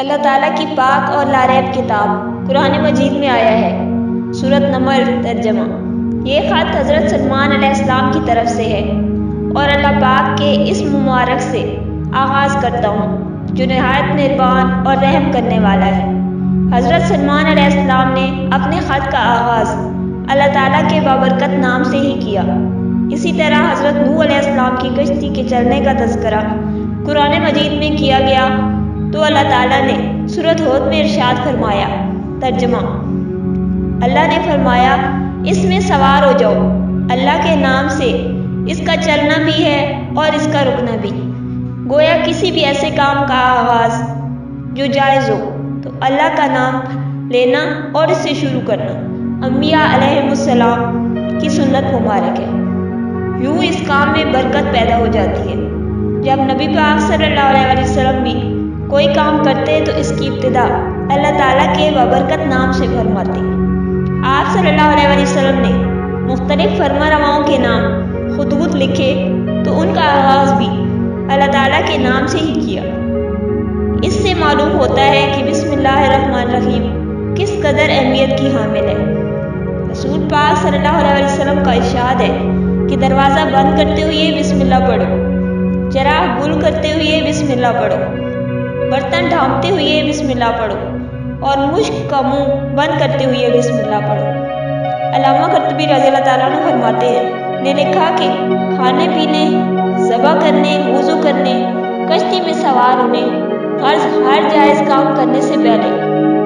اللہ تعالیٰ کی پاک اور لاریب کتاب قرآن مجید میں آیا ہے۔ سورۃ نمل ترجمہ۔ یہ خط حضرت سلمان علیہ السلام کی طرف سے ہے اور اللہ پاک کے اسم مبارک سے آغاز کرتا ہوں جو نہایت مہربان اور رحم کرنے والا ہے۔ حضرت سلمان علیہ السلام نے اپنے خط کا آغاز اللہ تعالیٰ کے بابرکت نام سے ہی کیا۔ اسی طرح حضرت نوح علیہ السلام کی کشتی کے چلنے کا تذکرہ قرآن مجید میں کیا گیا تو اللہ تعالیٰ نے سورۃ ہود میں ارشاد فرمایا۔ ترجمہ۔ اللہ نے فرمایا اس میں سوار ہو جاؤ، اللہ کے نام سے اس کا چلنا بھی ہے اور اس کا رکنا بھی۔ گویا کسی بھی ایسے کام کا آغاز جو جائز ہو تو اللہ کا نام لینا اور اس سے شروع کرنا انبیاء علیہم السلام کی سنت مبارک ہے۔ یوں اس کام میں برکت پیدا ہو جاتی ہے۔ جب نبی پاک صلی اللہ علیہ وسلم بھی کوئی کام کرتے تو اس کی ابتدا اللہ تعالیٰ کے بابرکت نام سے فرماتے۔ آپ صلی اللہ علیہ وسلم نے مختلف فرما رواؤں کے نام خطوط لکھے تو ان کا آغاز بھی اللہ تعالیٰ کے نام سے ہی کیا۔ اس سے معلوم ہوتا ہے کہ بسم اللہ الرحمن الرحیم کس قدر اہمیت کی حامل ہے۔ رسول پاک صلی اللہ علیہ وسلم کا ارشاد ہے کہ دروازہ بند کرتے ہوئے بسم اللہ پڑھو، چراغ گل کرتے ہوئے بسم اللہ پڑھو، برتن ڈھانپتے ہوئے بسم اللہ پڑھو اور مشک کا منہ بند کرتے ہوئے بسم اللہ پڑھو۔ علامہ قرطبی رضی اللہ تعالیٰ عنہ فرماتے ہیں نے لکھا کہ کھانے پینے، ذبح کرنے، وضو کرنے، کشتی میں سوار ہونے، ہر جائز کام کرنے سے پہلے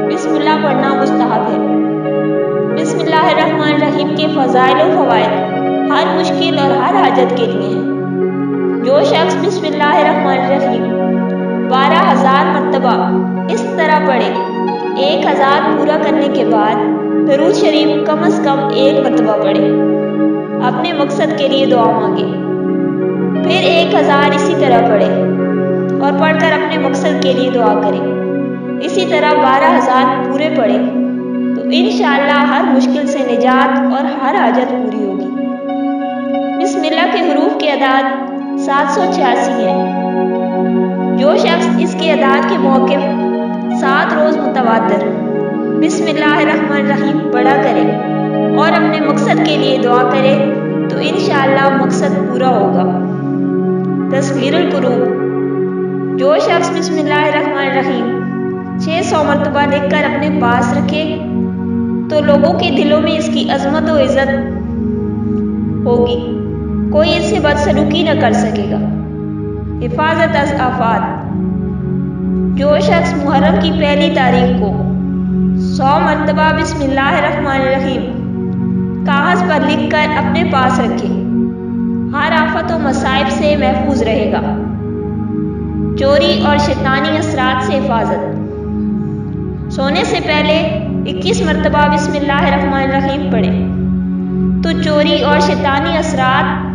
بسم اللہ پڑھنا مستحب ہے۔ بسم اللہ الرحمن الرحیم کے فضائل و فوائد ہر مشکل اور ہر حاجت کے لیے ہیں۔ جو شخص بسم اللہ الرحمن الرحیم 12,000 مرتبہ اس طرح پڑھے، 1,000 پورا کرنے کے بعد درود شریف کم از کم 1 مرتبہ پڑھے، اپنے مقصد کے لیے دعا مانگے، پھر 1,000 اسی طرح پڑھے اور پڑھ کر اپنے مقصد کے لیے دعا کرے، اسی طرح 12,000 پورے پڑھے تو انشاءاللہ ہر مشکل سے نجات اور ہر حاجت پوری ہوگی۔ بسم اللہ کے حروف کی اعداد 786 ہیں۔ جو شخص اس کے اعداد کے موقف 7 روز متواتر بسم اللہ الرحمن الرحیم پڑھا کرے اور اپنے مقصد کے لیے دعا کرے تو انشاءاللہ مقصد پورا ہوگا۔ تصویر القلوب۔ جو شخص بسم اللہ الرحمن الرحیم 600 مرتبہ لکھ کر اپنے پاس رکھے تو لوگوں کے دلوں میں اس کی عظمت و عزت ہوگی، کوئی اس سے بدسلوکی نہ کر سکے گا۔ حفاظت از آفات۔ جو شخص محرم کی پہلی تاریخ کو 100 مرتبہ بسم اللہ الرحمن الرحیم کاغذ پر لکھ کر اپنے پاس رکھے، ہر آفت و مصائب سے محفوظ رہے گا۔ چوری اور شیطانی اثرات سے حفاظت۔ سونے سے پہلے 21 مرتبہ بسم اللہ الرحمن الرحیم پڑھیں تو چوری اور شیطانی اثرات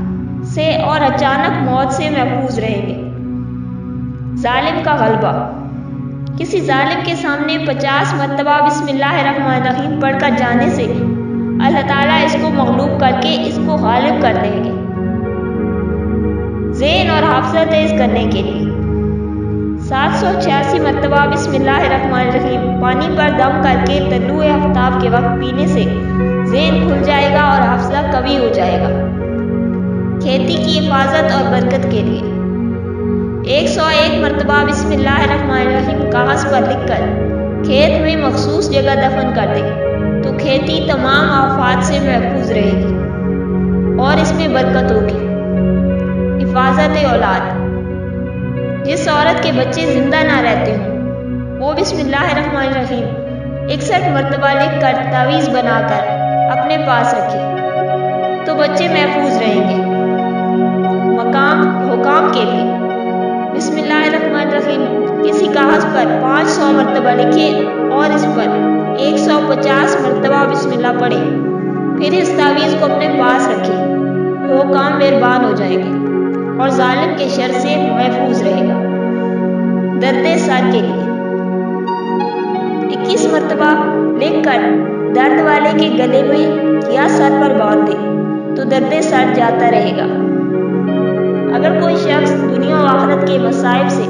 سے اور اچانک موت سے محفوظ رہیں گے۔ ظالم کا غلبہ۔ کسی ظالم کے سامنے 50 مرتبہ بسم اللہ الرحمن الرحیم پڑھ کر جانے سے اللہ تعالیٰ اس کو مغلوب کر کے اس کو غالب کر دیں گے۔ ذہن اور حافظہ تیز کرنے کے لیے 786 مرتبہ بسم اللہ الرحمن الرحیم پانی پر دم کر کے طلوع آفتاب کے وقت پینے سے ذہن کھل جائے گا اور حافظہ قوی ہو جائے گا۔ کھیتی کی حفاظت اور برکت کے لیے 101 مرتبہ بسم اللہ الرحمن الرحیم کاغذ پر لکھ کر کھیت میں مخصوص جگہ دفن کر دے تو کھیتی تمام آفات سے محفوظ رہے گی اور اس میں برکت ہوگی۔ حفاظت اولاد۔ جس عورت کے بچے زندہ نہ رہتے ہوں وہ بسم اللہ الرحمن الرحیم 61 مرتبہ لکھ کر تعویذ بنا کر اپنے پاس رکھے تو بچے محفوظ رہیں گے۔ مقام حکام کے لیے بسم اللہ الرحمن الرحیم کسی کاغذ پر 500 مرتبہ لکھے اور اس پر 150 مرتبہ بسم اللہ پڑھے، پھر اس تعویذ کو اپنے پاس رکھے تو حکام مہربان ہو جائیں گے اور ظالم کے شر سے محفوظ رہے گا۔ درد سر کے لیے 21 مرتبہ لکھ کر درد والے کے گلے میں یا سر پر باندھ دے تو درد سر جاتا رہے گا۔ اگر کوئی شخص دنیا و آخرت کے مصائب سے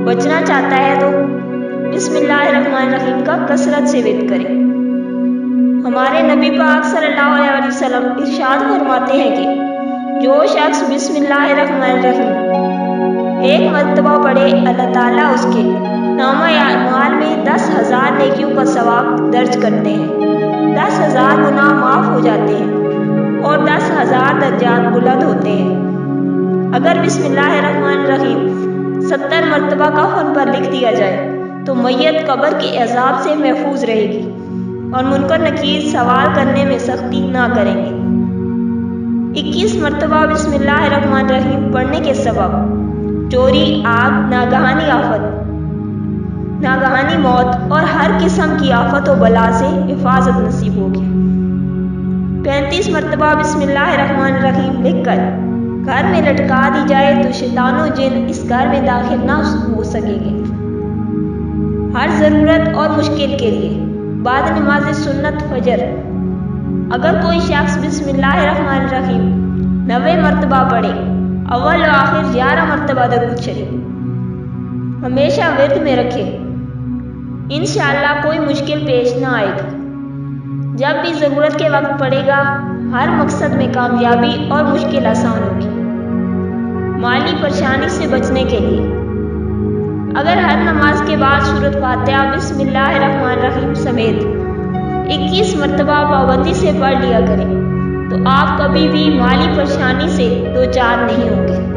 بچنا چاہتا ہے تو بسم اللہ الرحمن الرحیم کا کثرت سے ورد کریں۔ ہمارے نبی پاک صلی اللہ علیہ وسلم ارشاد فرماتے ہیں کہ جو شخص بسم اللہ الرحمن الرحیم ایک مرتبہ پڑھے، اللہ تعالیٰ اس کے نامہ اعمال میں 10,000 نیکیوں کا ثواب درج کرتے ہیں، 10,000 گناہ معاف ہو جاتے ہیں اور 10,000 درجات بلند ہوتے ہیں۔ اگر بسم اللہ الرحمن الرحیم 70 مرتبہ کفن پر لکھ دیا جائے تو میت قبر کے عذاب سے محفوظ رہے گی اور منکر نکیر سوال کرنے میں سختی نہ کریں گے۔ 21 مرتبہ بسم اللہ الرحمن الرحیم پڑھنے کے سبب چوری، آگ، ناگہانی آفت، ناگہانی موت اور ہر قسم کی آفت و بلا سے حفاظت نصیب ہوگی۔ 35 مرتبہ بسم اللہ الرحمن الرحیم لکھ کر گھر میں لٹکا دی جائے تو شیطان و جن اس گھر میں داخل نہ ہو سکیں گے۔ ہر ضرورت اور مشکل کے لیے بعد نماز سنت فجر اگر کوئی شخص بسم اللہ الرحمن الرحیم 90 مرتبہ پڑھے، اول و آخر 11 مرتبہ درود شریف ہمیشہ ورد میں رکھے، انشاءاللہ کوئی مشکل پیش نہ آئے گی۔ جب بھی ضرورت کے وقت پڑے گا، ہر مقصد میں کامیابی اور مشکل آسان ہوگی۔ مالی پریشانی سے بچنے کے لیے اگر ہر نماز کے بعد سورۃ فاتحہ بسم اللہ الرحمن الرحیم سمیت 21 مرتبہ پابندی سے پڑھ لیا کریں تو آپ کبھی بھی مالی پریشانی سے دوچار نہیں ہوں گے۔